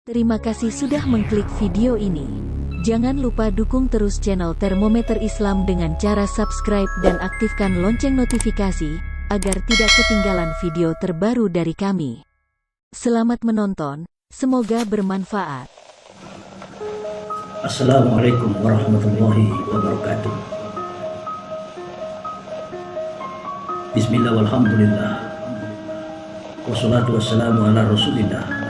Terima kasih sudah mengklik video ini. Jangan lupa dukung terus channel Termometer Islam dengan cara subscribe dan aktifkan lonceng notifikasi, agar tidak ketinggalan video terbaru dari kami. Selamat menonton, semoga bermanfaat. Assalamualaikum warahmatullahi wabarakatuh. Bismillah walhamdulillah. Wassalatu wassalamu ala rasulillah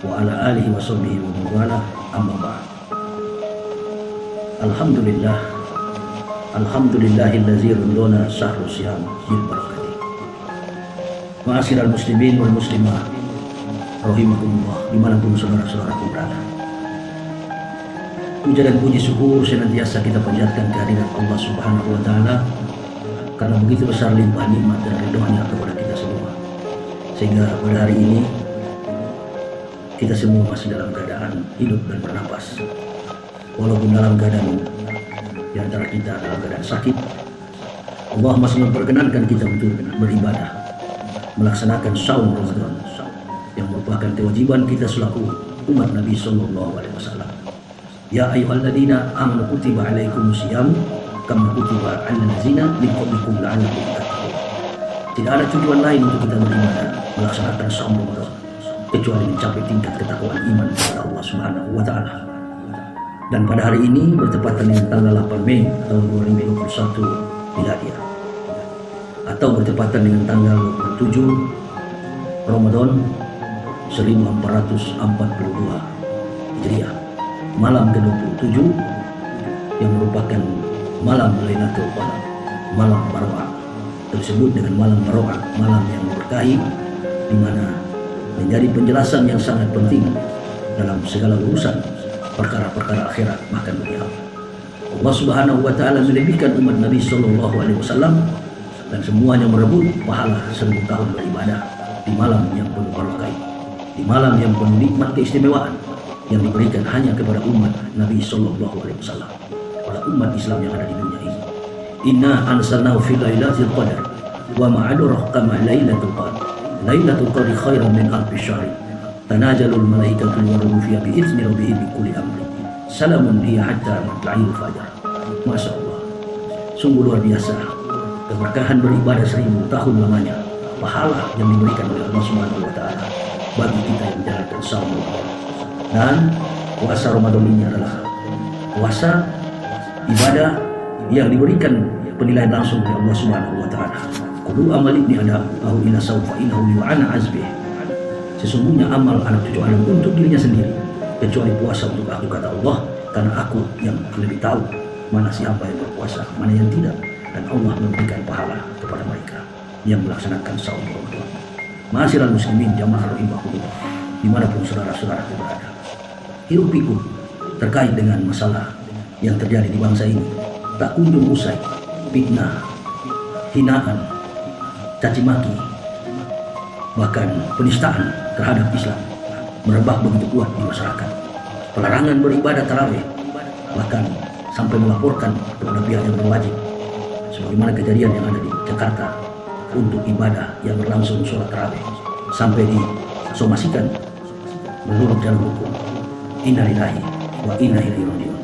wa ala alihi wa sahbihi wa mawala, amma ba'd. Alhamdulillah, alhamdulillahillazi rundona sahru siyam bil barakati. Ma'asyiral muslimin wal muslimat rahimakumullah, dimanapun saudara-saudaraku berada. Puja dan puji syukur senantiasa kita panjatkan kehadirat Allah Subhanahu wa taala, karena begitu besar limpah nikmat dan ridhonya kepada kita semua, sehingga pada hari ini kita semua masih dalam keadaan hidup dan bernapas. Walaupun dalam keadaan di antara kita dalam keadaan sakit, Allah masih memperkenankan kita untuk beribadah, melaksanakan saum Ramadan yang merupakan kewajiban kita selaku umat Nabi Sallallahu Alaihi Wasallam. Ya ayyuhalladzina amanu kutiba alaikumusiyam kama kutiba alal ladzina min qablikum la'allakum tattaqun. Tidak ada tujuan lain untuk kita beribadah, melaksanakan saum Ramadan, kecuali mencapai tingkat ketakwaan iman kepada Allah Subhanahu wa taala. Dan pada hari ini bertepatan dengan tanggal 8 Mei tahun 2021 Miladiah, atau bertepatan dengan tanggal 27 Ramadan 1442 Hijriah, malam ke-27 yang merupakan malam Lailatul Qadar, malam Baroah, tersebut dengan malam Baroah, malam yang berkahi, di mana menjadi penjelasan yang sangat penting dalam segala urusan perkara-perkara akhirat bahkan dunia. Allah Subhanahu wa taala melebihkan umat Nabi Sallallahu Alaihi Wasallam dan semuanya merebut pahala 1000 tahun beribadah di malam yang penuh barokah, di malam yang penuh nikmat keistimewaan yang diberikan hanya kepada umat Nabi Sallallahu Alaihi Wasallam, pada umat Islam yang ada di dunia ini. Inna anzalnahu fi lailatul qadar wa ma adraka ma lailatul qadar. Lailatul qadri khairan min alfi syahr. Tanajalul malaikatu waruhu fiha bi'izni rabbihim min kulli amrin. Salamun hiya hatta matla'il fajar. Masya Allah, sungguh luar biasa keberkahan beribadah 1000 tahun lamanya, pahala yang diberikan oleh Allah Subhanahu wa taala bagi kita yang menjalankan saum Ramadan. Dan puasa Ramadan ini adalah puasa ibadah yang diberikan penilaian langsung oleh Allah Subhanahu wa taala. Kudu amal ibni Adam lahu ila sawfa innahu li'ana azbih. Sesungguhnya amal anak cucu Adam untuk dirinya sendiri, kecuali puasa untuk aku, kata Allah, karena aku yang lebih tahu mana siapa yang berpuasa, mana yang tidak, dan Allah memberikan pahala kepada mereka yang melaksanakan saum Ramadan. Ma'asyiral muslimin jamaah rahimahullah, dimanapun saudara-saudara berada, hiruk pikuk terkait dengan masalah yang terjadi di bangsa ini tak kunjung usai. Fitnah, hinaan, caci maki, bahkan penistaan terhadap Islam merebak begitu kuat di masyarakat. Pelarangan beribadah tarawih, bahkan sampai melaporkan kepada pihak yang berwajib, sebagaimana kejadian yang ada di Jakarta untuk ibadah yang berlangsung sholat tarawih sampai disomasikan menurut jalur hukum. Inna lillahi wa inna ilaihi raji'un.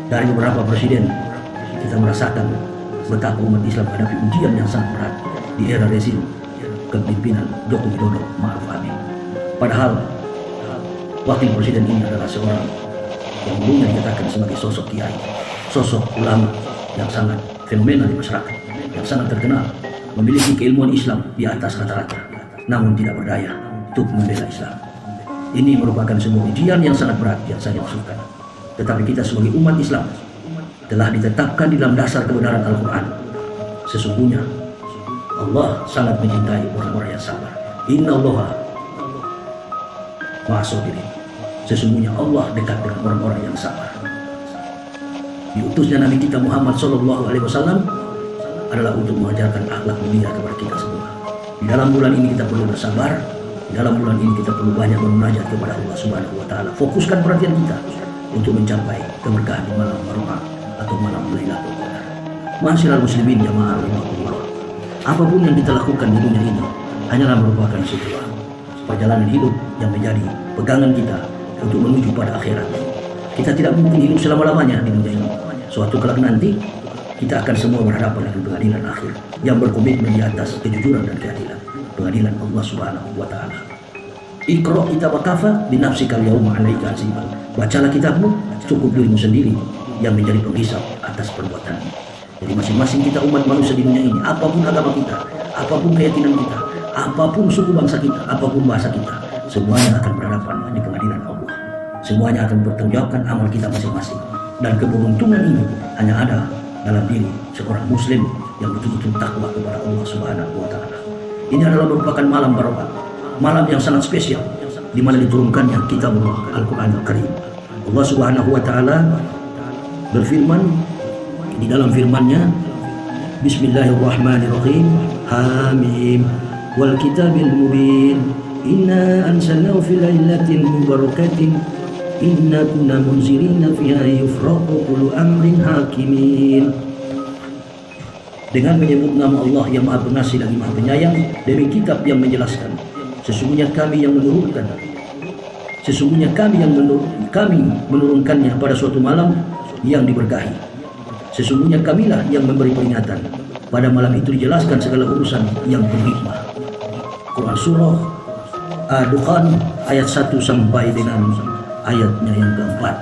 Dari beberapa presiden kita merasakan betapa umat Islam menghadapi ujian yang sangat berat di era rezim kepemimpinan Joko Widodo Ma'ruf Amin. Padahal wakil presiden ini adalah seorang yang dulunya dikatakan sebagai sosok kiai, sosok ulama yang sangat fenomenal di masyarakat, yang sangat terkenal, memiliki keilmuan Islam di atas rata-rata, namun tidak berdaya untuk membela Islam. Ini merupakan sebuah ujian yang sangat berat yang saya maksudkan. Tetapi kita sebagai umat Islam telah ditetapkan di dalam dasar kebenaran Al-Quran. Sesungguhnya Allah sangat mencintai orang-orang yang sabar. Inna Allaha ma'as-sabirin. Sesungguhnya Allah dekat dengan orang-orang yang sabar. Diutusnya Nabi kita Muhammad Sallallahu Alaihi Wasallam adalah untuk mengajarkan akhlak mulia kepada kita semua. Di dalam bulan ini kita perlu bersabar. Di dalam bulan ini kita perlu banyak bermunajat kepada Allah Subhanahu wa taala. Fokuskan perhatian kita untuk mencapai keberkahan di malam Baroah atau malam Lailatul Qadar. Ma'asyiral muslimin jamaah rahimahullah, apapun yang kita lakukan di dunia ini hanyalah merupakan sebuah perjalanan hidup yang menjadi pegangan kita untuk menuju pada akhirat. Kita tidak mungkin hidup selama-lamanya di dunia ini. Suatu kelak nanti kita akan semua berhadapan dengan pengadilan akhir yang berkomitmen di atas kejujuran dan keadilan, pengadilan Allah Subhanahu wa taala. Iqra kitabaka bi nafsika al-yawma 'alaika hasiban. Bacalah kitabmu, cukup dirimu sendiri yang menjadi penghisab atas perbuatanmu. Jadi masing-masing kita umat manusia di dunia ini, apapun agama kita, apapun keyakinan kita, apapun suku bangsa kita, apapun bahasa kita, semuanya akan berhadapan di pengadilan Allah. Semuanya akan bertanggungjawabkan amal kita masing-masing. Dan keberuntungan ini hanya ada dalam diri seorang muslim yang betul-betul takwa kepada Allah Subhanahu wa taala. Ini adalah merupakan malam barokah, malam yang sangat spesial di mana diturunkannya kitabullah Al-Qur'anul Karim. Allah Subhanahu wa taala berfirman di dalam firman-Nya, Bismillahirrahmanirrahim, Hamim wal kitabil mubin, inna anzalnahu fi lailatin mubarakatin, inna kunna munzirina fiha yufraqu kullu amrin hakimin. Dengan menyebut nama Allah yang Maha Pengasih lagi Maha Penyayang, demi kitab yang menjelaskan, sesungguhnya kami menurunkannya pada suatu malam yang diberkahi. Sesungguhnya kamilah yang memberi peringatan. Pada malam itu dijelaskan segala urusan yang berhikmah. Quran Surah Ad-Dukhan ayat 1 sampai dengan ayatnya yang keempat.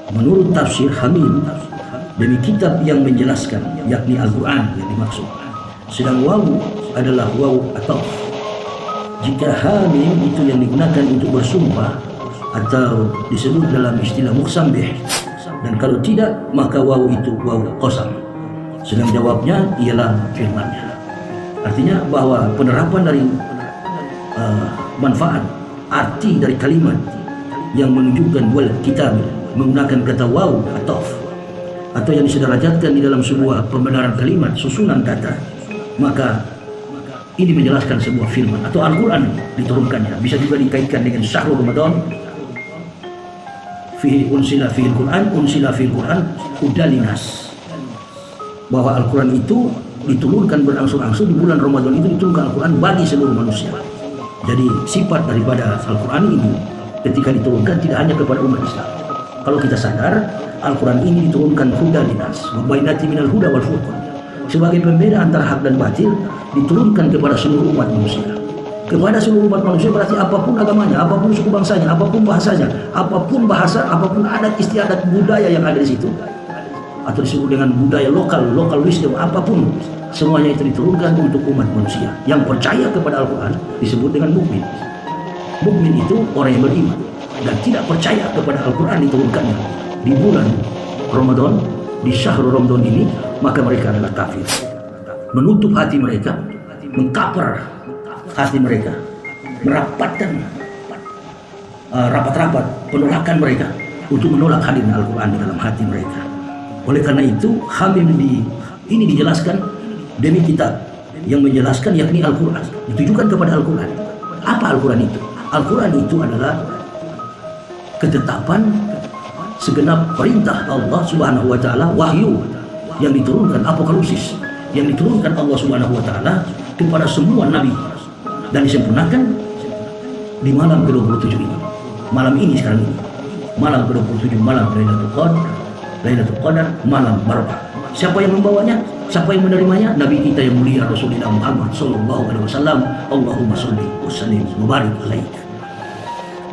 Menurut tafsir Hamim, demi kitab yang menjelaskan, yakni Al-Quran yang dimaksud. Sedang wawu adalah wawu atau jika Hamim itu yang digunakan untuk bersumpah atau disebut dalam istilah muqsam bih, dan kalau tidak maka wawu itu wawu qasam. Sedang jawabnya ialah firman-Nya. Artinya bahwa penerapan dari manfaat arti dari kalimat yang menunjukkan wal kitab menggunakan kata waw atau yang disederahatkan di dalam sebuah pembenaran kalimat susunan kata, maka ini menjelaskan sebuah firman atau Al-Quran diturunkannya. Bisa juga dikaitkan dengan syahrul Ramadan, fihi unsila fil Quran udalinas, bahwa Al-Quran itu diturunkan berangsur-angsur di bulan Ramadan. Itu diturunkan Al-Quran bagi seluruh manusia. Jadi sifat daripada Al-Quran ini ketika diturunkan tidak hanya kepada umat Islam. Kalau kita sadar, Al-Quran ini diturunkan huda linas wa bainati minal huda wal furqan, sebagai pembeda antara hak dan batil, diturunkan kepada seluruh umat manusia. Kepada seluruh umat manusia berarti apapun agamanya, apapun suku bangsanya, apapun bahasanya, apapun bahasa, apapun adat istiadat budaya yang ada di situ, atau disebut dengan budaya lokal wisdom, apapun, semuanya itu diturunkan untuk umat manusia. Yang percaya kepada Al-Quran disebut dengan mukmin. Mukmin itu orang yang beriman, dan tidak percaya kepada Al-Quran diturunkannya di bulan Ramadan, di syahrul Ramadan ini, maka mereka adalah kafir. Menutup hati mereka, mengkaper hati mereka, merapatkan rapat-rapat penolakan mereka untuk menolak hadirnya Al-Quran di dalam hati mereka. Oleh karena itu, Hamim ini dijelaskan demi kitab yang menjelaskan, yakni Al-Quran, ditujukan kepada Al-Quran. Apa Al-Quran itu? Al-Quran itu adalah ketetapan segenap perintah Allah Subhanahu wa taala, wahyu yang diturunkan, apokalipsis yang diturunkan Allah Subhanahu wa taala kepada semua nabi dan disempurnakan di malam ke-27 ini. Malam ini sekarang ini, malam ke-27, malam Lailatul Qadar, malam barokah. Siapa yang membawanya? Siapa yang menerimanya? Nabi kita yang mulia Rasulullah Muhammad sallallahu alaihi wasallam. Allahumma shalli wa sallim wa barik alaihi.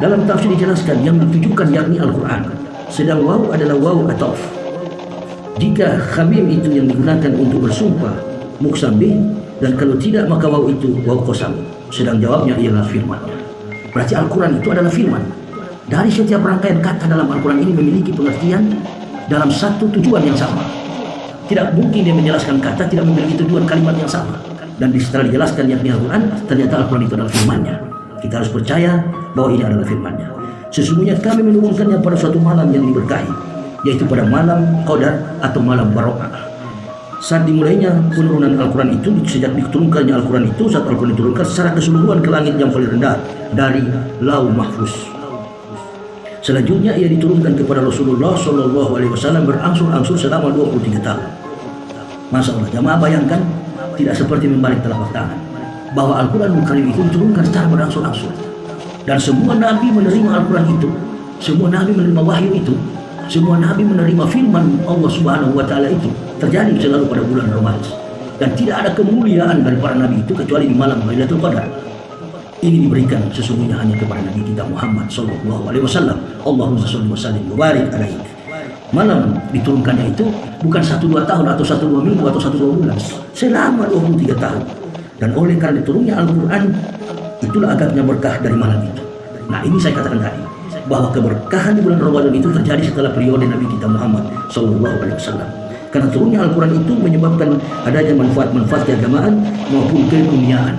Dalam tafsir dijelaskan yang ditujukan yakni Al-Quran. Sedang waw adalah waw ataf. Jika khamim itu yang digunakan untuk bersumpah, muqsam bih, dan kalau tidak maka waw itu waw qasam. Sedang jawabnya ialah firman-Nya. Berarti Al-Quran itu adalah firman. Dari setiap rangkaian kata dalam Al-Quran ini memiliki pengertian dalam satu tujuan yang sama. Tidak mungkin dia menjelaskan kata tidak memiliki tujuan kalimat yang sama. Dan setelah dijelaskan yakni Al-Quran, ternyata Al-Quran itu adalah firman-Nya. Kita harus percaya bahwa ini adalah firman-Nya. Sesungguhnya kami menurunkannya pada suatu malam yang diberkahi, yaitu pada malam Qadar atau malam barokah. Saat dimulainya penurunan Al-Quran itu, sejak diturunkannya Al-Quran itu, saat Al-Quran diturunkan secara keseluruhan ke langit yang paling rendah dari Lauh Mahfuz. Selanjutnya ia diturunkan kepada Rasulullah Shallallahu Alaihi Wasallam berangsur-angsur selama 23 tahun. Masya Allah, jamaah bayangkan, tidak seperti membalik telapak tangan, bahwa Al-Quran Karim itu diturunkan secara berangsur-angsur. Dan semua nabi menerima Al-Quran itu, semua nabi menerima wahyu itu, semua nabi menerima firman Allah Subhanahu wa Ta'ala itu terjadi selalu pada bulan Ramadan. Dan tidak ada kemuliaan dari para nabi itu kecuali di malam Lailatul Qadar. Ini diberikan sesungguhnya hanya kepada Nabi kita Muhammad sallallahu alaihi wasallam. Allahumma shalli wa sallim wa barik alaihi. Malam diturunkannya itu bukan 1-2 tahun atau 1-2 minggu atau 1-2 bulan, selama 23 tahun. Dan oleh karena turunnya Al-Quran, itulah agaknya berkah dari malam itu. Nah, ini saya katakan tadi bahwa keberkahan di bulan Ramadan itu terjadi setelah periode Nabi kita Muhammad sallallahu alaihi wasallam. Karena turunnya Al-Quran itu menyebabkan adanya manfaat-manfaat keagamaan maupun keduniaan.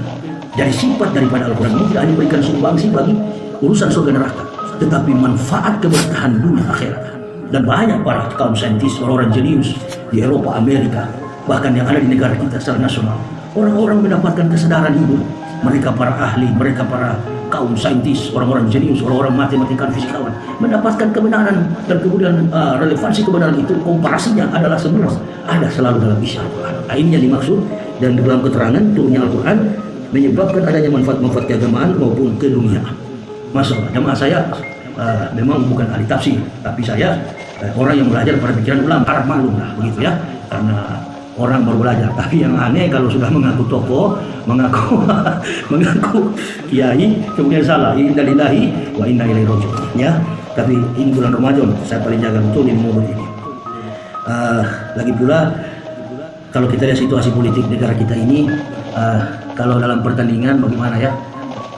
Jadi sifat daripada Al-Quran ini tidak hanya memberikan sumbangsi bagi urusan surga neraka, tetapi manfaat keberkahan dunia akhirat. Dan banyak para kaum saintis, orang-orang jenius di Eropa, Amerika, bahkan yang ada di negara kita secara nasional, orang-orang mendapatkan kesadaran hidup. Mereka para ahli, mereka para kaum saintis, orang-orang jenius, orang-orang matematikawan, fisikawan mendapatkan kebenaran, dan kemudian relevansi kebenaran itu komparasinya adalah semua ada selalu dalam isi Al-Quran. Nah, ini yang dimaksud, dan dalam keterangan turunnya Al-Quran menyebabkan adanya manfaat-manfaat keagamaan maupun keduniaan. Masya Allah, jamaah saya memang bukan ahli tafsir, tapi saya orang yang belajar pada pikiran ulama, harap maklum lah begitu ya, karena orang baru belajar. Tapi yang aneh kalau sudah mengaku tokoh, mengaku kiai, kemudian salah. Inna lillahi wa inna ilaihi raji'un. Ya, tapi ini bulan Ramadan, saya paling jaga betul ini mulut ini. Lagi pula kalau kita lihat situasi politik negara kita ini, kalau dalam pertandingan bagaimana ya?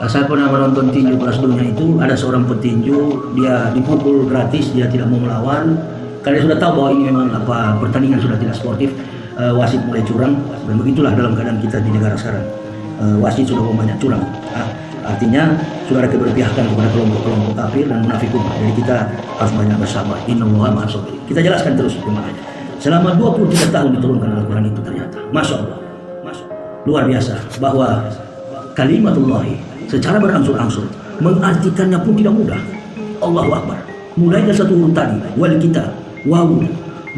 Saya pernah menonton tinju kelas dunia itu, ada seorang petinju, dia dipukul gratis, dia tidak mau melawan karena dia sudah tahu bahwa ini memang pertandingan sudah tidak sportif. Wasit mulai curang, dan begitulah dalam keadaan kita di negara sekarang. Wasit sudah banyak curang. Artinya sudah ada keberpihakan kepada kelompok-kelompok kafir dan munafikun. Jadi kita harus banyak bersabar. Innallaha ma'as sabirin. Kita jelaskan terus gimana. Selama 23 tahun diturunkan Al-Quran itu ternyata, Masya Allah, luar biasa, bahwa kalimatullahi secara berangsur-angsur mengartikannya pun tidak mudah. Allahu Akbar. Mulai dari satu huruf tadi, wal kita, wawu,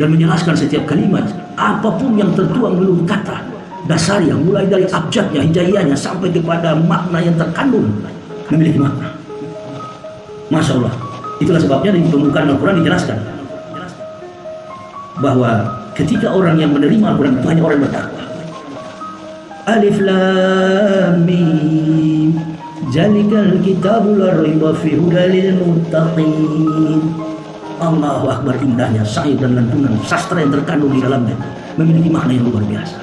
dan menjelaskan setiap kalimat, apapun yang tertuang melalui kata dasar yang mulai dari abjadnya, hijaiyahnya sampai kepada makna yang terkandung memiliki makna. Masya Allah. Itulah sebabnya di pembukaan Al-Quran dijelaskan bahwa ketika orang yang menerima Al-Quran itu hanya orang yang bertakwa. Alif Lam Mim Zalikal kitabul la raiba fihi hudal lil muttaqin. Allahu Akbar, indahnya syair dan lantunan sastra yang terkandung di dalamnya memiliki makna yang luar biasa.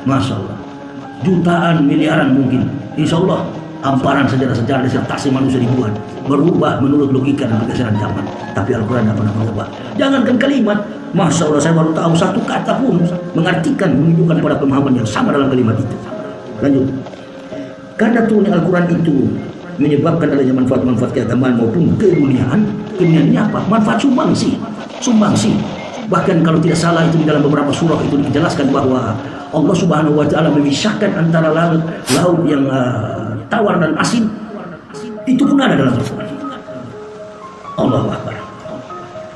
Masya Allah, jutaan, miliaran mungkin, insya Allah hamparan sejarah-sejarah disertasi manusia dibuat berubah menurut logika dan pergeseran zaman, tapi Al-Quran tidak pernah berubah. Jangankan kalimat, Masya Allah, saya baru tahu satu kata pun mengartikan, menunjukkan pada pemahaman yang sama dalam kalimat itu. Lanjut, karena turunnya Al-Quran itu menyebabkan adanya manfaat-manfaat keagamaan maupun keduniaan. Keduniaan ini apa? Manfaat sumbangsi. Bahkan kalau tidak salah itu di dalam beberapa surah itu dijelaskan bahwa Allah Subhanahu wa Ta'ala memisahkan antara laut yang tawar dan asin. Itu pun ada dalam Al-Quran. Allahu Akbar.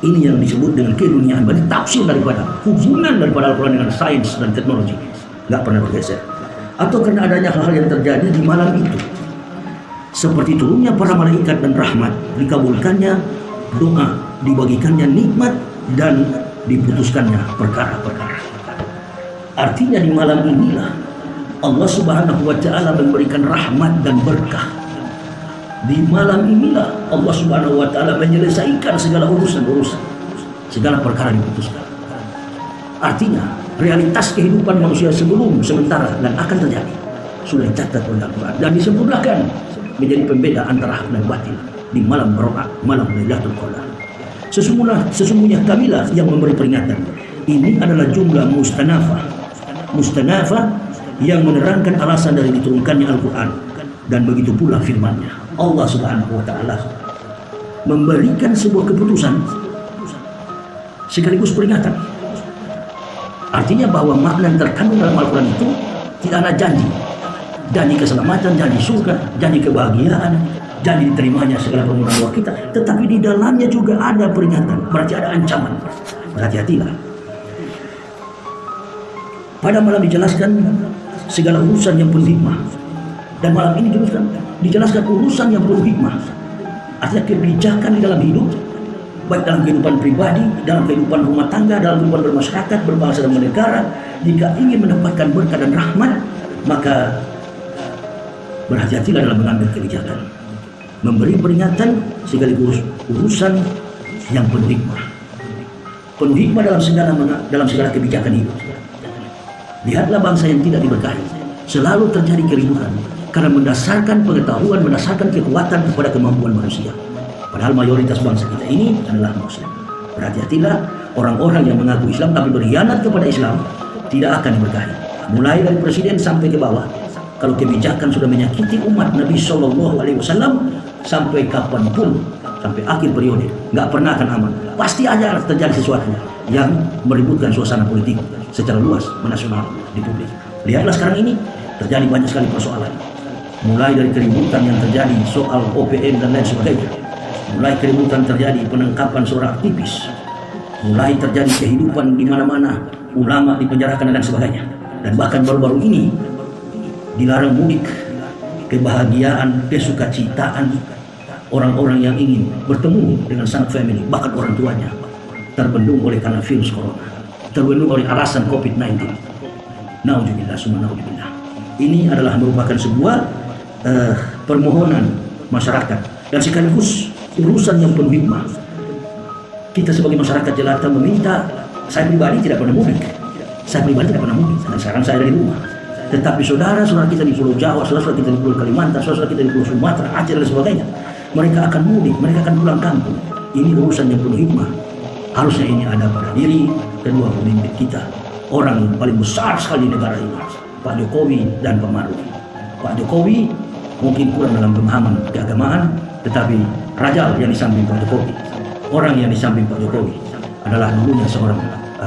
Ini yang disebut dengan keduniaan. Berarti tafsir daripada hubungan daripada Al-Quran dengan sains dan teknologi nggak pernah bergeser. Atau karena adanya hal-hal yang terjadi di malam itu, seperti turunnya para malaikat dan rahmat, dikabulkannya doa, dibagikannya nikmat, dan diputuskannya perkara-perkara. Artinya di malam inilah Allah Subhanahu wa Ta'ala memberikan rahmat dan berkah. Di malam inilah Allah Subhanahu wa Ta'ala menyelesaikan segala urusan-urusan, segala perkara diputuskan. Artinya realitas kehidupan manusia sebelum, sementara, dan akan terjadi sudah dicatat oleh Al-Quran dan disempurnakan menjadi pembeda antara hak dan batil di malam Barakah, malam Lailatul Qadar. Sesungguhnya kamilah yang memberi peringatan. Ini adalah jumlah mustanafah yang menerangkan alasan dari diturunkannya Al-Quran, dan begitu pula firman-Nya. Allah Subhanahu wa Ta'ala memberikan sebuah keputusan sekaligus peringatan. Artinya bahwa makna yang terkandung dalam Al-Quran itu tidak ada janji keselamatan, janji surga, janji kebahagiaan, janji diterimanya segala permohonan doa kita, tetapi di dalamnya juga ada peringatan, berarti ada ancaman. Berhati-hatilah. Pada malam dijelaskan segala urusan yang penting, Dan malam ini dijelaskan urusan yang penuh hikmah. Artinya kebijakan di dalam hidup, baik dalam kehidupan pribadi, dalam kehidupan rumah tangga, dalam kehidupan bermasyarakat, berbangsa dan bernegara. Jika ingin mendapatkan berkah dan rahmat, maka berhati-hatilah dalam mengambil kebijakan. Memberi peringatan sekaligus urusan yang penuh hikmah. Penuh hikmah dalam segala kebijakan hidup. Lihatlah bangsa yang tidak diberkahi, selalu terjadi keributan karena mendasarkan pengetahuan, mendasarkan kekuatan kepada kemampuan manusia. Padahal mayoritas bangsa kita ini adalah Muslim. Berhati-hatilah orang-orang yang mengaku Islam tapi berkhianat kepada Islam, tidak akan diberkahi. Mulai dari presiden sampai ke bawah. Kalau kebijakan sudah menyakiti umat Nabi SAW, sampai kapanpun, sampai akhir periode, nggak pernah akan aman. Pasti aja terjadi sesuatu yang meributkan suasana politik secara luas, nasional, di publik. Lihatlah sekarang ini, terjadi banyak sekali persoalan. Mulai dari keributan yang terjadi soal OPM dan lain sebagainya. Mulai keributan terjadi penangkapan seorang aktivis. Mulai terjadi kehidupan di mana-mana, ulama dipenjarakan dan sebagainya. Dan bahkan baru-baru ini, dilarang mudik, kebahagiaan, kesukacitaan orang-orang yang ingin bertemu dengan sang family, bahkan orang tuanya, terbendung oleh karena virus corona, terbendung oleh alasan COVID-19. Naudzubillah, summa naudzubillah. Ini adalah merupakan sebuah permohonan masyarakat dan sekaligus urusan yang penuh hikmah. Kita sebagai masyarakat jelata meminta, saya pribadi tidak pernah mudik. Saya pribadi tidak pernah mudik, dan sekarang saya ada di rumah. Tetapi saudara-saudara kita di Pulau Jawa, saudara-saudara kita di Pulau Kalimantan, saudara-saudara kita di Pulau Sumatera, Aceh dan sebagainya, mereka akan mudik, mereka akan pulang kampung. Ini urusan yang penuh hikmah. Harusnya ini ada pada diri kedua pemimpin kita, orang yang paling besar sekali di negara ini, Pak Jokowi dan Pak Maruf. Pak Jokowi mungkin kurang dalam pemahaman keagamaan, tetapi Rajal yang di samping Pak Jokowi, orang yang di samping Pak Jokowi adalah dulunya seorang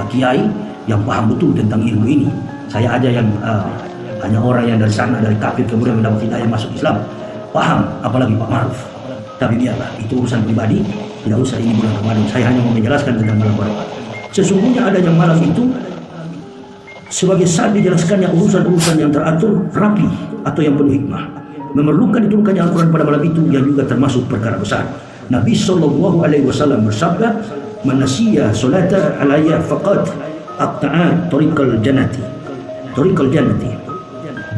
kiai yang paham betul tentang ilmu ini. Saya aja yang hanya orang yang dari sana, dari kafir kemudian mendapat hidayah masuk Islam, paham, apalagi Pak Maruf. Tapi biarlah, itu urusan pribadi, tidak usah ini bulan Ramadan. Saya hanya mau menjelaskan tentang malam Barokat. Sesungguhnya adanya malam itu sebagai saat dijelaskannya urusan-urusan yang teratur, rapi, atau yang penuh hikmah. Memerlukan diturunkannya Al-Quran pada malam itu yang juga termasuk perkara besar. Nabi SAW bersabda, "Man nasiya salata alayya faqad aqta'a tariqal jannati." Tariqal jannati.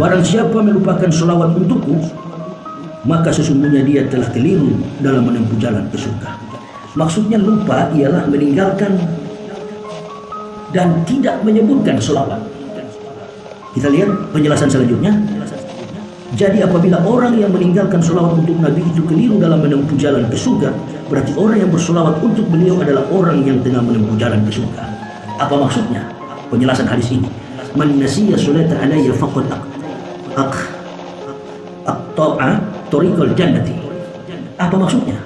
Barang siapa melupakan selawat untukku, maka sesungguhnya dia telah keliru dalam menempuh jalan ke surga. Maksudnya lupa ialah meninggalkan dan tidak menyebutkan selawat. Kita lihat penjelasan selanjutnya. Jadi apabila orang yang meninggalkan selawat untuk Nabi itu keliru dalam menempuh jalan ke surga, berarti orang yang berselawat untuk beliau adalah orang yang tengah menempuh jalan ke surga. Apa maksudnya? Penjelasan hadis ini. Man nasiya salata alayya faqad aqta'a tariqal jannati. Apa maksudnya?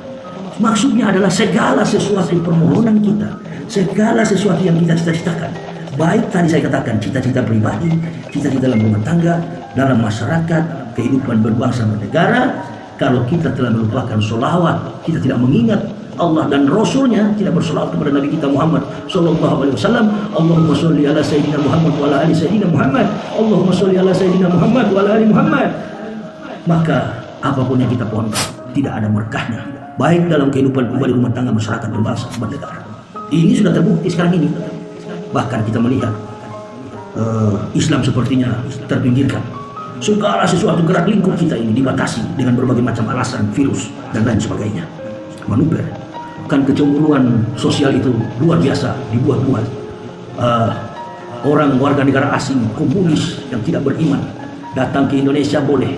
Maksudnya adalah segala sesuatu permohonan kita, segala sesuatu yang kita cita-citakan, baik tadi saya katakan cita-cita pribadi, cita-cita dalam rumah tangga, dalam masyarakat, kehidupan berbangsa bernegara, kalau kita telah melupakan sholawat, kita tidak mengingat Allah dan Rasulnya, tidak bersolawat kepada Nabi kita Muhammad Sallallahu Alaihi Wasallam. Allahumma sholli ala Sayyidina Muhammad wa ala ali Sayyidina Muhammad. Allahumma sholli ala Sayyidina Muhammad wa ala ali Muhammad. Maka apapun yang kita pohonkan tidak ada berkahnya, baik dalam kehidupan pribadi, rumah tangga, masyarakat, berbangsa, bernegara. Ini sudah terbukti sekarang ini. Bahkan kita melihat Islam sepertinya terpinggirkan. Segala sesuatu gerak lingkup kita ini dibatasi dengan berbagai macam alasan, virus dan lain sebagainya. Manuver. Kan kecemburuan sosial itu luar biasa dibuat-buat. Orang warga negara asing, komunis yang tidak beriman datang ke Indonesia boleh,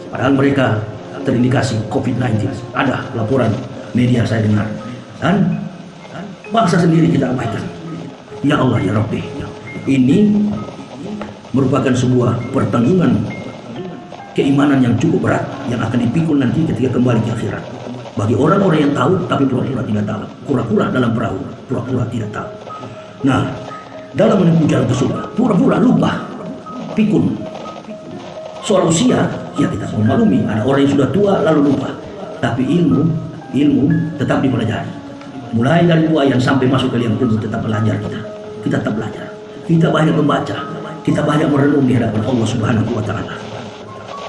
padahal mereka terindikasi COVID-19. Ada laporan media saya dengar. Dan bangsa sendiri kita abaikan. Ya Allah ya Rabbi, ini merupakan sebuah pertanggungan keimanan yang cukup berat yang akan dipikul nanti ketika kembali ke akhirat. Bagi orang-orang yang tahu tapi pura-pura tidak tahu, pura-pura dalam perahu, pura-pura tidak tahu. Nah, dalam menempuh jalan ke surga, pura-pura lupa, pikun. Soal usia, ya kita memaklumi, ada orang yang sudah tua lalu lupa. Tapi ilmu tetap dipelajari. Mulai dari buayan sampai masuk ke liang kubur tetap belajar kita. Kita tetap belajar. Kita banyak membaca, kita banyak merenung di hadapan Allah Subhanahu wa Ta'ala.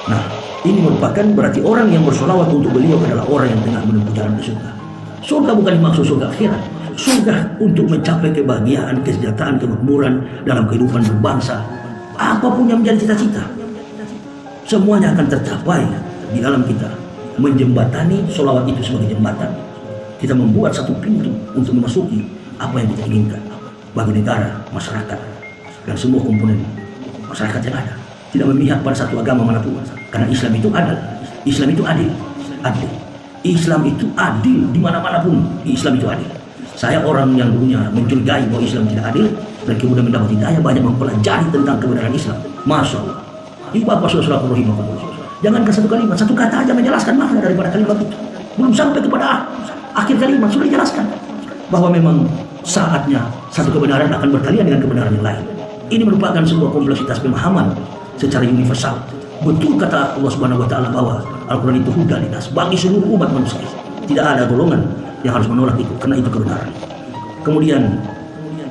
Nah, Ini merupakan berarti orang yang bersolawat untuk beliau adalah orang yang tengah menempuh jalan ke surga. Surga bukan dimaksud surga akhirat. Surga untuk mencapai kebahagiaan, kesejahteraan, kemakmuran dalam kehidupan berbangsa. Apapun yang menjadi cita-cita, semuanya akan tercapai di dalam kita menjembatani solawat itu sebagai jembatan. Kita membuat satu pintu untuk memasuki apa yang kita inginkan bagi negara, masyarakat, dan semua komponen masyarakat yang ada. Tidak memihak pada satu agama manapun, karena Islam itu adil. Islam itu adil. Islam itu adil di mana-mana pun. Islam itu adil. Saya orang yang dulunya mencurigai bahwa Islam tidak adil dan kemudian mendapat hidayah, banyak mempelajari tentang kebenaran Islam. Masya Allah. Ibu Bapak Saudara rahimahullah. Jangankan satu kalimat, satu kata aja menjelaskan makna daripada kalimat itu. Belum sampai kepada akhir kalimat sudah dijelaskan bahwa memang saatnya satu kebenaran akan berkalian dengan kebenaran yang lain. Ini merupakan sebuah kompleksitas pemahaman secara universal. Betul kata Allah Subhanahu wa taala bahwa Al-Qur'an itu hudan linas bagi seluruh umat manusia. Tidak ada golongan yang harus menolak itu karena itu kebenaran. Kemudian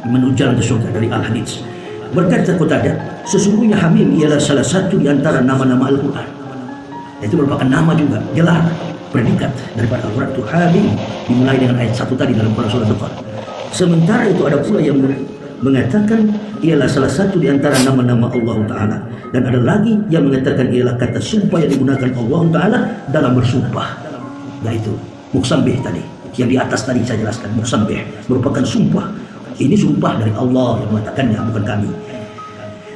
menuju jalan ke surga dari Al-Hadits. Berkata Qatadah, sesungguhnya Hamim ialah salah satu di antara nama-nama Al-Qur'an. Itu merupakan nama juga, gelar, predikat daripada Al-Qur'an itu Hamim, dimulai dengan ayat 1 tadi dalam surah Al-Baqarah. Sementara itu ada pula yang mengatakan ialah salah satu di antara nama-nama Allah Ta'ala, dan ada lagi yang mengatakan ialah kata sumpah yang digunakan Allah Ta'ala dalam bersumpah, yaitu muqsambih tadi yang di atas tadi saya jelaskan. Muqsambih merupakan sumpah. Ini sumpah dari Allah yang mengatakannya, bukan kami.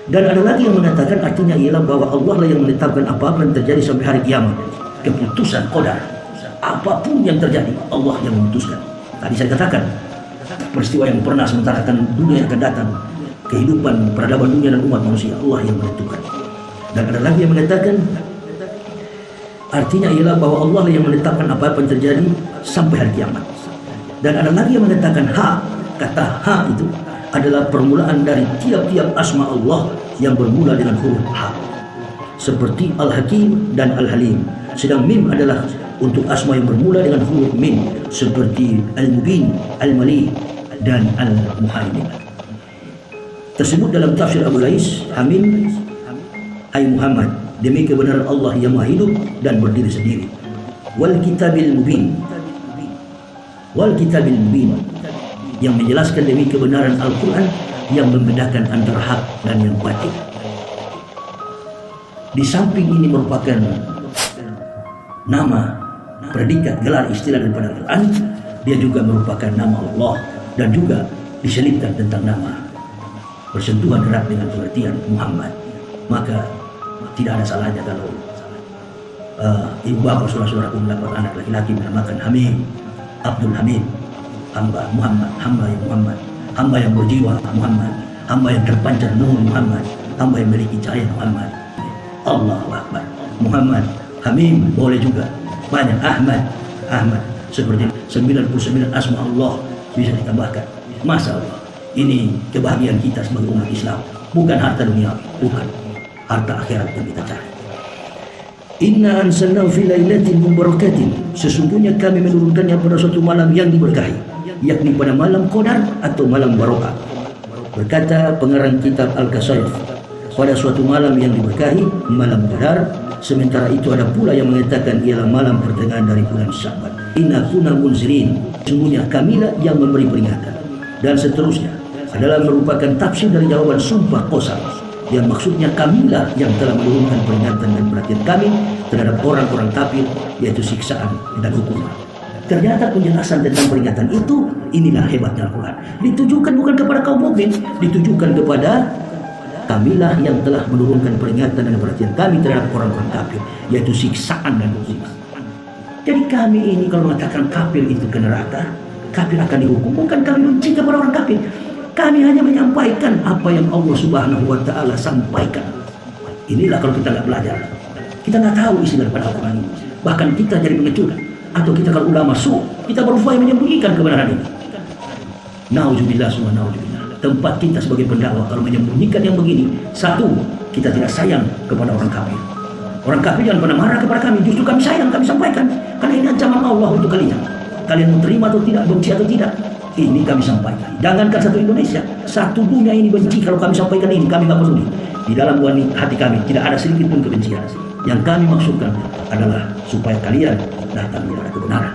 Dan ada lagi yang mengatakan artinya ialah bahwa Allah lah yang menetapkan apa-apa yang terjadi sampai hari kiamat. Keputusan qadar, apapun yang terjadi Allah yang memutuskan. Tadi saya katakan peristiwa yang pernah sementara akan dunia yang akan datang, kehidupan peradaban dunia dan umat manusia, Allah yang menentukan. Dan ada lagi yang mengatakan artinya ialah bahwa Allah lah yang menetapkan apa-apa yang terjadi sampai hari kiamat. Dan ada lagi yang mengatakan kata ha itu adalah permulaan dari tiap-tiap asma Allah yang bermula dengan huruf ha, seperti Al-Hakim dan Al-Halim. Sedang mim adalah untuk asma yang bermula dengan huruf mim, seperti Al-Mubin, Al-Mali, dan Al-Muhaimin. Tersebut dalam tafsir Abu Lais, Hamim ay Muhammad, demi kebenaran Allah yang maha hidup dan berdiri sendiri. Wal kitabil mubin, wal kitabil mubin, yang menjelaskan demi kebenaran Al-Quran yang membedakan antara hak dan yang batil. Di samping ini merupakan nama, predikat, gelar, istilah daripada Al-Quran, dia juga merupakan nama Allah dan juga diselipkan tentang nama, bersentuhan erat dengan pengertian Muhammad. Maka tidak ada salahnya kalau ibu bapak saudara-saudaraku mendapat anak laki-laki menamakan Hamim, Abdul Hamim, hamba Muhammad, hamba yang Muhammad, hamba yang berjiwa Muhammad, hamba yang terpancar nur Muhammad, hamba yang memiliki cahaya Muhammad. Allahu Akbar. Muhammad, Hamim boleh juga, banyak Ahmad, seperti 99 asma Allah bisa ditambahkan. Masya Allah, ini kebahagiaan kita sebagai umat Islam, bukan harta dunia, bukan harta akhirat yang kita cari. Inna anzalnahu fi lailatin mubarakatin, sesungguhnya kami menurunkannya pada suatu malam yang diberkahi, yakni pada malam Qadar atau malam Barokah. Berkata pengarang kitab Al-Kasayf, pada suatu malam yang diberkahi, malam Qadar. Sementara itu ada pula yang mengatakan ialah malam pertengahan dari bulan Sya'ban. Inna kunna munzirin, sesungguhnya kamilah yang memberi peringatan. Dan seterusnya adalah merupakan tafsir dari jawaban sumpah qasam, yang maksudnya kamilah yang telah menurunkan peringatan dan perhatian kami terhadap orang-orang kafir, yaitu siksaan dan hukuman. Ternyata penjelasan tentang peringatan itu, inilah hebatnya Al-Quran. Ditujukan bukan kepada kaum mukmin, ditujukan kepada kamilah yang telah menurunkan peringatan dan perhatian kami terhadap orang-orang kafir, yaitu siksaan dan hukuman. Jadi kami ini kalau mengatakan kafir itu ke neraka, kafir akan dihukum, bukan kami benci kepada orang kafir. Kami hanya menyampaikan apa yang Allah Subhanahu wa Ta'ala sampaikan. Inilah kalau kita nggak belajar, kita nggak tahu isi daripada Al-Quran ini. Bahkan kita jadi pengecut, atau kita kalau ulama kita berupaya menyembunyikan kebenaran ini. Nauzubillah summa nauzubillah. Tempat kita sebagai pendakwah kalau menyembunyikan yang begini, satu, kita tidak sayang kepada orang kafir. Orang kafir jangan pernah marah kepada kami, justru kami sayang, kami sampaikan. Karena ini ancaman Allah untuk kalian. Kalian mau terima atau tidak, benci atau tidak, ini kami sampaikan. Jangankan satu Indonesia, satu dunia ini benci kalau kami sampaikan ini, kami nggak peduli. Di dalam hati kami tidak ada sedikit pun kebencian. Yang kami maksudkan adalah supaya kalian datang kepada kebenaran.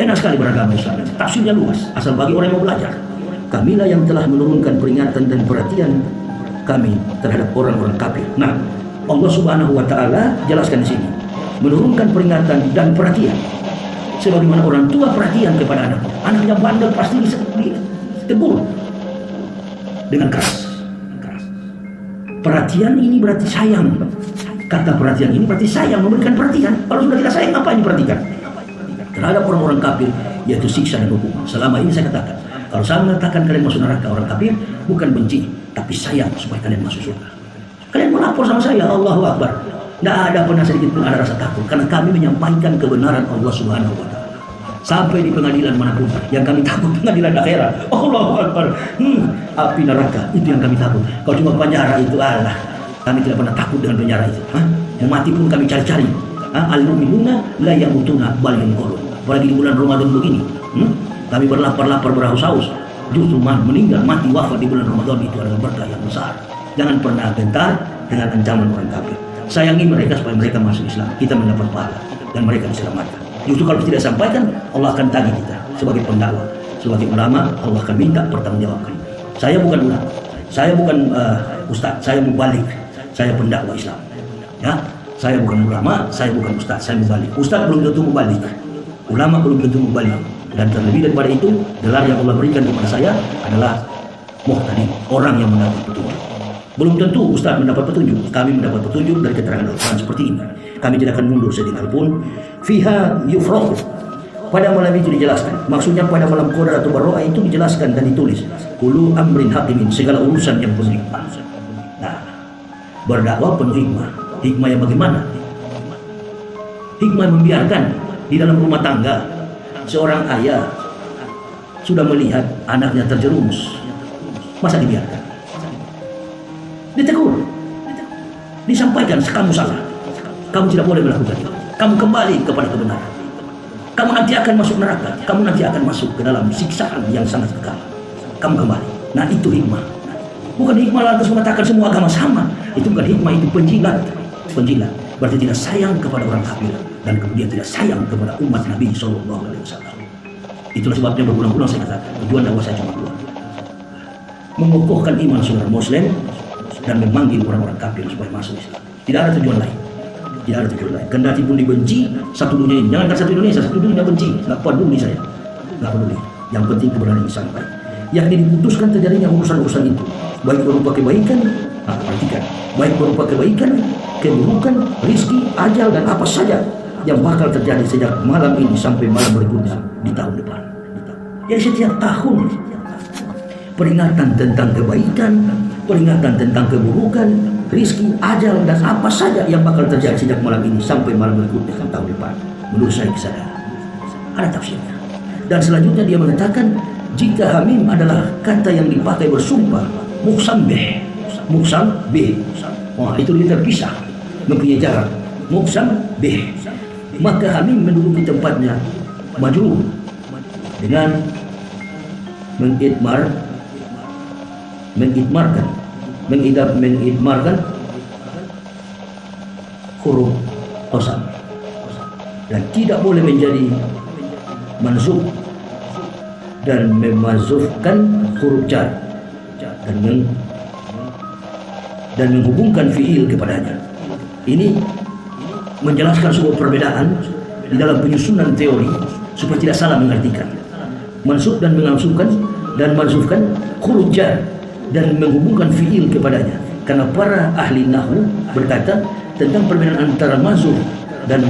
Enak sekali beragama Islam, tafsirnya luas, asal bagi orang yang mau belajar. Kamilah yang telah menurunkan peringatan dan perhatian kami terhadap orang-orang kafir. Nah, Allah Subhanahu wa Ta'ala jelaskan di sini, menurunkan peringatan dan perhatian. Sebagaimana orang tua perhatian kepada anaknya, anaknya bandel pasti ditegur dengan keras. Perhatian ini berarti sayang. Kata perhatian ini berarti sayang, memberikan perhatian. Kalau sudah kita sayang, apa yang diperhatikan? Terhadap orang-orang kafir, yaitu siksa dan hukum. Selama ini saya katakan, kalau saya mengatakan kalian masuk neraka orang kafir, bukan benci, tapi sayang supaya kalian masuk surga. Kalian melapor sama saya, Allahu Akbar. Tidak ada pernah sedikit pun ada rasa takut, karena kami menyampaikan kebenaran Allah Subhanahu wa Ta'ala. Sampai di pengadilan manapun, yang kami takut pengadilan akhirat. Allahu Akbar. Api neraka, itu yang kami takut. Kalau cuma penjara itu, Allah, kami tidak pernah takut dengan penjara itu. Yang mati pun kami cari-cari. Al-mu'minuna la yamutuna bal yanqulun. Apalagi di bulan Ramadan begini, kami berlapar-lapar berhaus-haus, justru meninggal mati wafat di bulan Ramadan itu adalah berkah yang besar. Jangan pernah gentar dengan ancaman orang kafir. Sayangi mereka supaya mereka masuk Islam, kita mendapat pahala dan mereka diselamatkan. Justru kalau tidak sampaikan, Allah akan tagih kita sebagai pendakwah, sebagai ulama. Allah akan minta pertanggungjawaban. Saya bukan ulama, saya bukan ustaz, saya mubalik, saya pendakwah Islam. Ya, saya bukan ulama, saya bukan ustaz, saya mubalik. Ustaz belum tentu mubalik, ulama belum tentu mubalik. Dan terlebih daripada itu, gelar yang Allah berikan kepada saya adalah muhtadi, orang yang mendapat petunjuk. Belum tentu ustaz mendapat petunjuk. Kami mendapat petunjuk dari keterangan Al-Quran seperti ini. Kami tidak akan mundur sedikit pun. Fiha yufraqu. Pada malam itu dijelaskan. Maksudnya pada malam Qadar atau Baroah itu dijelaskan dan ditulis. Kullu amrin hakimin, segala urusan yang penuh hikmah. Nah, berdakwah penuh hikmah. Hikmah yang bagaimana? Hikmah membiarkan di dalam rumah tangga seorang ayah sudah melihat anaknya terjerumus. Masa dibiarkan? Ditegur, disampaikan, kamu salah, kamu tidak boleh melakukan itu, kamu kembali kepada kebenaran, kamu nanti akan masuk neraka, kamu nanti akan masuk ke dalam siksaan yang sangat kekal, kamu kembali. Nah, itu hikmah. Bukan hikmah lantas mengatakan semua agama sama. Itu bukan hikmah, itu penjilat. Berarti tidak sayang kepada orang kafir dan kemudian tidak sayang kepada umat Nabi SAW. Itulah sebabnya berulang-ulang saya katakan, tujuan dakwah saya cuma dua: mengukuhkan iman saudara Muslim dan memanggil orang-orang kafir supaya masuk Islam. Tidak ada tujuan lain. Tidak ada tujuan lain. Kendati pun dibenci satu dunia ini. Jangankan satu Indonesia, satu dunia benci. Nggak peduli saya. Nggak peduli. Yang penting kebenaran ini sampai. Yang diputuskan terjadinya urusan-urusan itu, baik berupa kebaikan, perhatikan, baik berupa kebaikan, keburukan, rizki, ajal dan apa saja yang bakal terjadi sejak malam ini sampai malam berikutnya di tahun depan. Jadi setiap tahun peringatan tentang kebaikan, peringatan tentang keburukan, rizki, ajal dan apa saja yang bakal terjadi sejak malam ini sampai malam berikutnya tahun depan. Menurut saya kesadaran ada tafsirnya. Dan selanjutnya dia mengatakan, jika hamim adalah kata yang dipakai bersumpah, muqsam bih. Wah, itu dia terpisah, mempunyai jarak. Muqsam bih. Maka hamim menduduki tempatnya majrur dengan mengidmarkan huruf qasam dan tidak boleh menjadi mansub dan memazufkan huruf jar dan menghubungkan fiil kepadanya. Ini menjelaskan sebuah perbedaan di dalam penyusunan teori supaya tidak salah mengartikan. Mansub dan mengansubkan dan manzufkan huruf jar dan menghubungkan fiil kepadanya. Karena para ahli nahwu berkata tentang perbedaan antara manzuf dan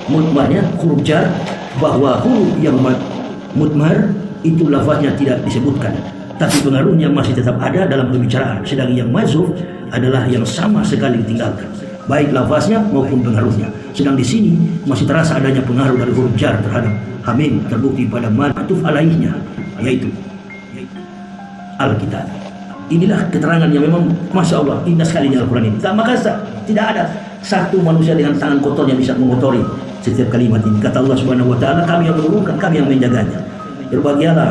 mudmarnya huruf jar, bahwa huruf yang mudmar itu lafaznya tidak disebutkan, tapi pengaruhnya masih tetap ada dalam pembicaraan. Sedangkan yang manzuf adalah yang sama sekali ditinggalkan, baik lafaznya maupun pengaruhnya. Sedang di sini masih terasa adanya pengaruh dari huruf jar terhadap hamim, terbukti pada ma'tuf alaihnya, yaitu Alkitab. Inilah keterangan yang memang Masya Allah indah sekali di Al-Quran ini. Maka tidak ada satu manusia dengan tangan kotor yang bisa mengotori setiap kalimat ini. Kata Allah Subhanahu wa Ta'ala, kami yang menurunkan, kami yang menjaganya. Berbahagialah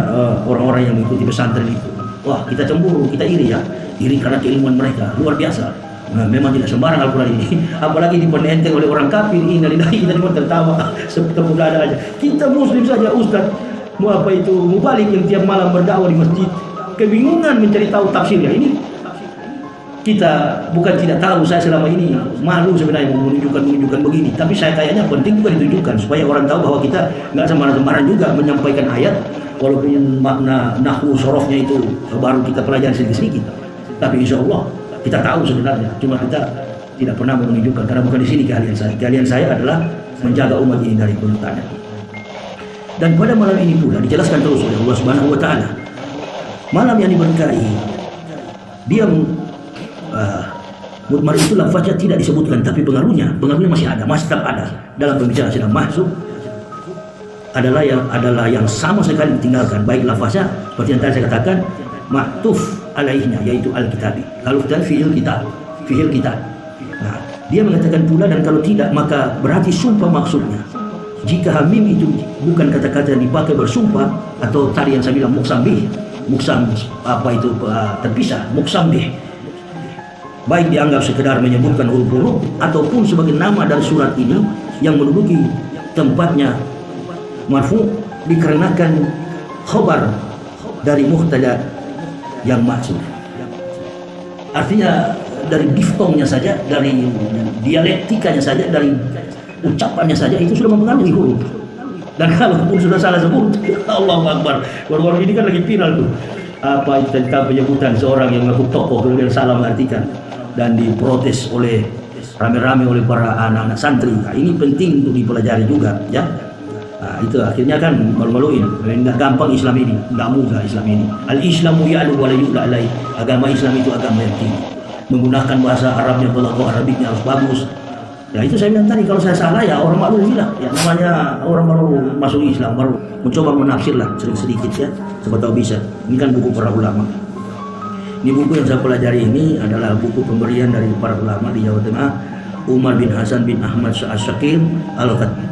orang-orang yang mengikuti pesantren itu. Wah, kita cemburu, kita iri ya. Iri karena keilmuan mereka luar biasa. Nah, memang tidak sembarang Al-Quran ini, apalagi dipenenteng oleh orang kafir. Innalillahi, kita cuma tertawa seperti ada aja. Kita muslim saja Ustaz, mubalik yang tiap malam berdakwah di masjid, kebingungan mencari tahu tafsirnya. Ini kita bukan tidak tahu, saya selama ini malu sebenarnya menunjukkan begini, tapi saya kayaknya penting juga ditunjukkan supaya orang tahu bahwa kita nggak sembarang-sembarang juga menyampaikan ayat, walaupun makna nahwu sorofnya itu baru kita pelajari sedikit-sedikit, tapi insya Allah kita tahu sebenarnya, cuma kita tidak pernah menunjukkan karena bukan di sini keahlian saya. Keahlian saya adalah menjaga umat ini dari kerusakan. Dan pada malam ini pula dijelaskan terus oleh Allah Subhanahu wa taala, malam yang diberkahi, dia mutmar itu lafaznya tidak disebutkan, tapi pengaruhnya masih ada, masih tetap ada dalam pembicaraan sedang mahzuf, adalah yang sama sekali ditinggalkan, baik lafaznya seperti yang tadi saya katakan maktuf alaihnya, yaitu al-kitabi, kalau tidak fi'il kitab. Nah, dia mengatakan pula, dan kalau tidak maka berarti sumpah maksudnya. Jika hamim itu bukan kata-kata yang dipakai bersumpah, atau tadi yang saya bilang muksam terpisah, muksam bih, baik dianggap sekedar menyebutkan huruf-huruf ataupun sebagai nama dari surat ini yang menduduki tempatnya marfu, dikarenakan khabar dari muhtada yang maksud. Artinya dari diftongnya saja, dari dialektikanya saja, dari ucapannya saja itu sudah mempengaruhi huruf. Dan kalaupun sudah salah sebut, Allahu Akbar. Baru-baru ini kan lagi viral tuh, apa itu tentang penyebutan seorang yang mengaku tokoh kemudian salah mengartikan dan diprotes oleh rame-rame oleh para anak-anak santri. Nah, ini penting untuk dipelajari juga, ya. Nah, itu akhirnya kan malu-maluin. Nggak gampang Islam ini, nggak mudah Islam ini. Al-Islamu ya'lu wa la yu'la alai. Agama Islam itu agama yang tinggi. Menggunakan bahasa Arabnya, balaghah Arabiknya harus bagus. Ya itu saya bilang tadi, kalau saya salah ya orang maklum juga. Ya namanya orang baru masuk Islam, baru mencoba menafsir lah sedikit ya, siapa tahu bisa. Ini kan buku para ulama. Ini buku yang saya pelajari ini adalah buku pemberian dari para ulama di Jawa Tengah, Umar bin Hasan bin Ahmad As-Syakir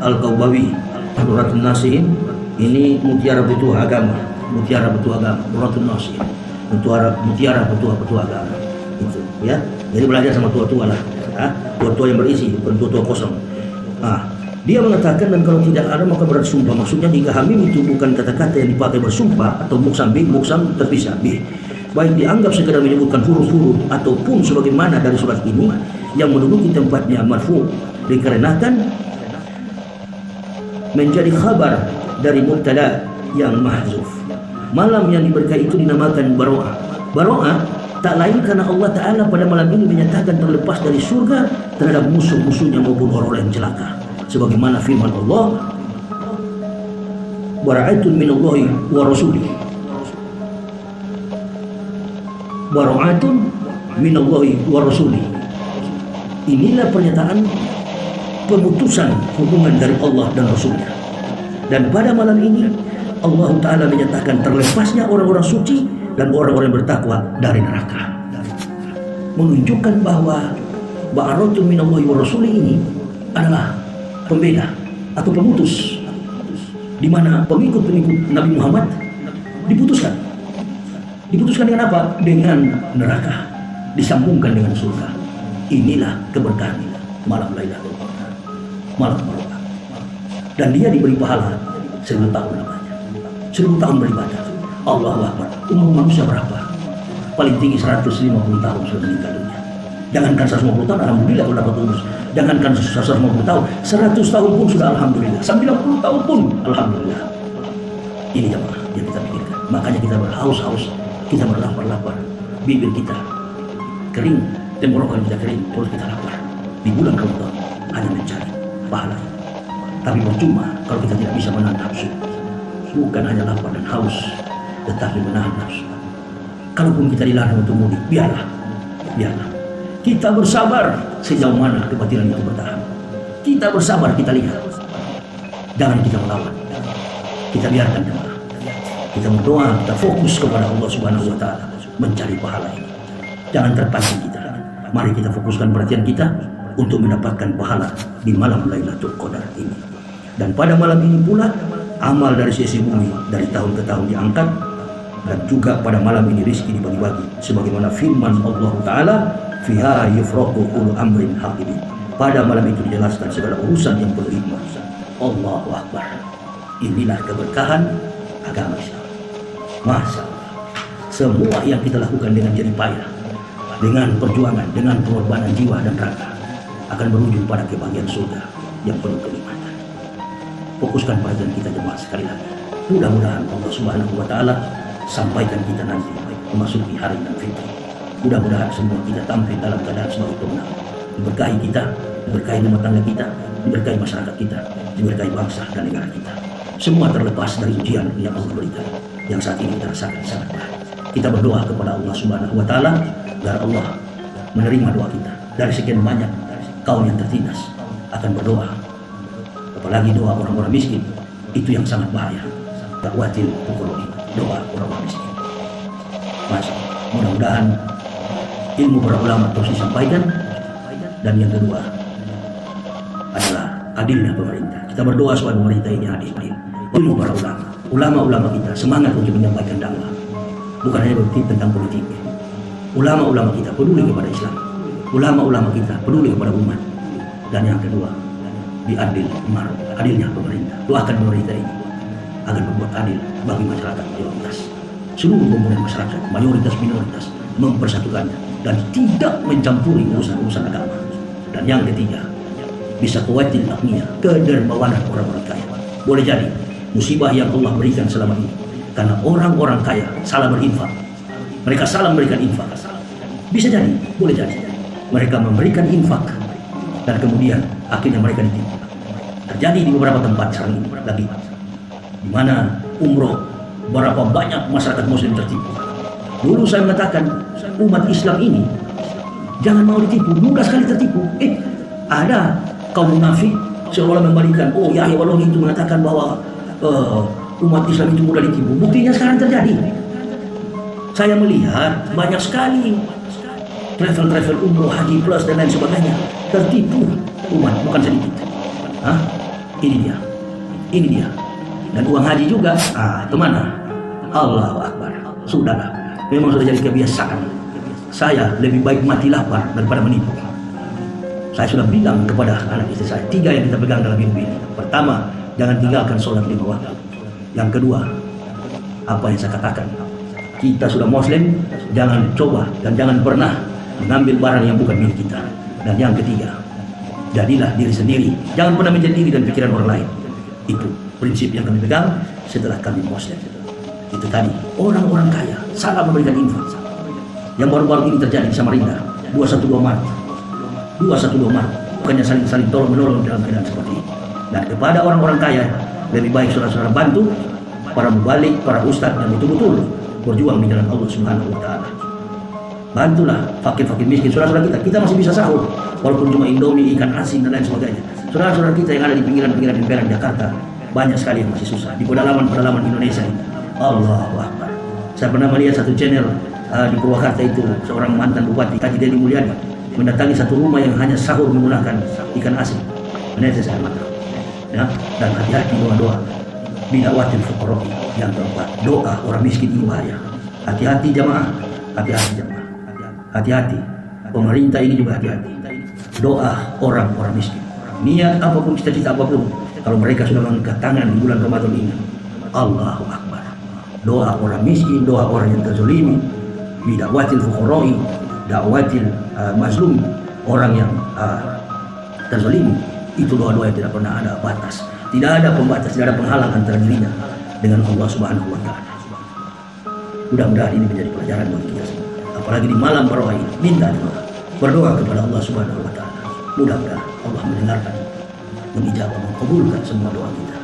Al-Qawbawi, Nuratul Nasihin. Ini mutiara petua agama, Nuratul Nasihin, mutiara petua agama. Itu ya. Jadi belajar sama tua-tua lah, tua-tua yang berisi, bukan tua-tua kosong. Dia mengatakan, dan kalau tidak ada maka bersumpah. Maksudnya jika hamim itu bukan kata-kata yang dipakai bersumpah, atau muksam terpisah bih, baik dianggap sekedar menyebutkan huruf-huruf ataupun sebagaimana dari surat ini yang menduduki tempatnya marfu, dikarenakan menjadi khabar dari mubtada yang mahzuf. Malam yang diberkahi itu dinamakan baro'ah. Baro'ah tak lain karena Allah Ta'ala pada malam ini menyatakan terlepas dari surga terhadap musuh-musuhnya maupun orang-orang yang celaka, sebagaimana firman Allah, bara'atun minallahi wa rasulih, bara'atun minallahi wa rasulih. Inilah pernyataan pemutusan hubungan dari Allah dan Rasulnya. Dan pada malam ini Allah Ta'ala menyatakan terlepasnya orang-orang suci dan orang-orang bertakwa dari neraka, menunjukkan bahwa ba'aratun minallahi wa rasulih ini adalah pembeda atau pemutus, di mana pengikut-pengikut Nabi Muhammad diputuskan dengan apa? Dengan neraka, disambungkan dengan surga. Inilah keberkahan malam Lailatul Qadar, malam barokah. Dan dia diberi pahala 1000 tahun namanya, 1000 tahun beribadah. Allahu Akbar. Umur manusia berapa? Paling tinggi 150 tahun sudah meninggal dunia. Jangankan 150 tahun, alhamdulillah kalau dapat umur. Jangankan 150 tahun, 100 tahun pun sudah alhamdulillah. 90 tahun pun alhamdulillah. Ini jemaah yang kita pikirkan. Makanya kita berhaus-haus, kita berlapar-lapar, bibir kita kering, tenggorokan kita kering, perut kita lapar. Di bulan Ramadan hanya mencari pahala. Tapi percuma kalau kita tidak bisa menahan nafsu. Bukan hanya lapar dan haus, tetapi menahan nafsu. Kalaupun kita dilarang untuk mudik, biarlah. Kita bersabar sejauh mana kebatilan itu bertahan. Kita bersabar, kita lihat. Jangan kita melawan. Kita biarkan jemaah. Kita berdoa, kita fokus kepada Allah Subhanahu wa Ta'ala, mencari pahala ini. Jangan terpancing kita. Mari kita fokuskan perhatian kita untuk mendapatkan pahala di malam Lailatul Qadar ini. Dan pada malam ini pula amal dari sisi bumi dari tahun ke tahun diangkat, dan juga pada malam ini rizki dibagi-bagi sebagaimana firman Allah Ta'ala, fiha yufraqu kullu amrin hakim. Pada malam itu dijelaskan segala urusan yang perlu hikmah. Allahu Akbar. Inilah keberkahan agama Islam. Masya Allah. Semua yang kita lakukan dengan jerih payah, dengan perjuangan, dengan pengorbanan jiwa dan raga, akan berujung pada kebahagiaan surga yang penuh kenikmatan. Fokuskan perhatian kita jemaah sekali lagi. Mudah-mudahan Allah Subhanahu wa Ta'ala sampaikan kita nanti memasuki hari dan fitri. Mudah-mudahan semua kita tampil dalam keadaan sebagai pemenang. Diberkahi kita, diberkahi rumah tangga kita, diberkahi masyarakat kita, diberkahi bangsa dan negara kita. Semua terlepas dari ujian yang Allah berikan, yang saat ini kita rasakan sangat berat. Kita berdoa kepada Allah Subhanahu wa Ta'ala agar Allah menerima doa kita. Dari sekian banyak kaum yang tertindas akan berdoa, apalagi doa orang-orang miskin, itu yang sangat bahaya. Dakwatil fuqara, doa orang-orang miskin. Masya Allah. Mudah-mudahan ilmu para ulama terus disampaikan. Dan yang kedua adalah adilnya pemerintah. Kita berdoa supaya pemerintah ini adil. Ilmu para ulama kita semangat untuk menyampaikan dakwah, bukan hanya berarti tentang politik. Ulama-ulama kita peduli kepada Islam, ulama-ulama kita peduli kepada umat. Dan yang kedua, adilnya pemerintah. Doakan pemerintah ini agar berbuat adil bagi masyarakat mayoritas, seluruh komponen masyarakat, mayoritas minoritas, mempersatukannya dan tidak mencampuri urusan-urusan agama. Dan yang ketiga, bisa kuatin akmiyah, kedermawanan orang-orang kaya. Boleh jadi musibah yang Allah berikan selama ini karena orang-orang kaya salah berinfak. Mereka salah memberikan infak. Bisa jadi, boleh jadi mereka memberikan infak dan kemudian akhirnya mereka ditipu. Terjadi di beberapa tempat sekarang ini lagi, di mana umroh berapa banyak masyarakat muslim tertipu. Dulu saya mengatakan umat Islam ini jangan mau ditipu, mudah sekali tertipu. Ada kaum munafik seolah membalikan, oh Yahya Wallahi itu mengatakan bahwa umat Islam itu mudah ditipu. Buktinya sekarang terjadi. Saya melihat banyak sekali travel umroh, haji plus dan lain sebagainya tertipu umat, bukan sedikit. Ini dia. Dan uang haji juga, kemana? Allahu Akbar. Sudahlah, memang sudah jadi kebiasaan. Saya lebih baik mati lapar daripada menipu. Saya sudah bilang kepada anak istri saya, 3 yang kita pegang dalam hidup ini. Pertama, jangan tinggalkan sholat 5 waktu. Yang kedua, apa yang saya katakan, kita sudah muslim, jangan coba dan jangan pernah mengambil barang yang bukan milik kita. Dan yang ketiga, jadilah diri sendiri, jangan pernah menjadi diri dan pikiran orang lain. Itu prinsip yang kami pegang setelah kami muslim. Itu tadi, orang-orang kaya salah memberikan infak. Yang baru-baru ini terjadi di Samarinda, 212 Maret. Bukannya saling tolong-menolong dalam keadaan seperti ini. Dan kepada orang-orang kaya, lebih baik saudara-saudara bantu para mubalik, para ustadz yang betul-betul berjuang di jalan Allah Subhanahu wa Ta'ala. Bantulah fakir-fakir miskin, saudara-saudara kita masih bisa sahur walaupun cuma Indomie, ikan asin dan lain sebagainya. Saudara-saudara kita yang ada di pinggiran-pinggiran di Perak, Jakarta, banyak sekali yang masih susah di pedalaman-pedalaman Indonesia ini. Allahu Akbar. Saya pernah melihat satu channel di Purwakarta itu, seorang mantan bupati Haji Dedi Mulyadi mendatangi satu rumah yang hanya sahur menggunakan ikan asin. Menetes air mata. Ya, dan hati-hati doa-doa bidakwatil fuqara. Yang keempat, doa orang miskin ini bahaya. Hati-hati jamaah, hati-hati. Pemerintah ini juga hati-hati. Doa orang-orang miskin. Niat apapun, cita-cita apapun, kalau mereka sudah mengangkat tangan di bulan Ramadan ini, Allahu Akbar. Doa orang miskin, doa orang yang terzalimi, bidakwatil fuqara, dakwatil mazlum, orang yang terzalimi. Itu doa-doa yang tidak pernah ada batas, tidak ada pembatas, tidak ada penghalang antara dirinya dengan Allah Subhanahu wa Ta'ala. Mudah-mudahan ini menjadi pelajaran bagi kita semua. Apalagi di malam Baroah ini, minta doa, berdoa kepada Allah Subhanahu wa Ta'ala. Mudah-mudahan Allah mendengarkan, mengijabah, mengabulkan semua doa kita,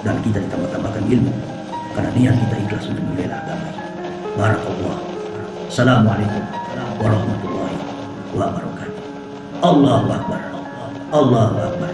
dan kita ditambah-tambahkan ilmu karena niat kita ikhlas untuk membela agama. Barakallah. Assalamualaikum warahmatullahi wabarakatuh. Allahu Akbar. Allahu Akbar.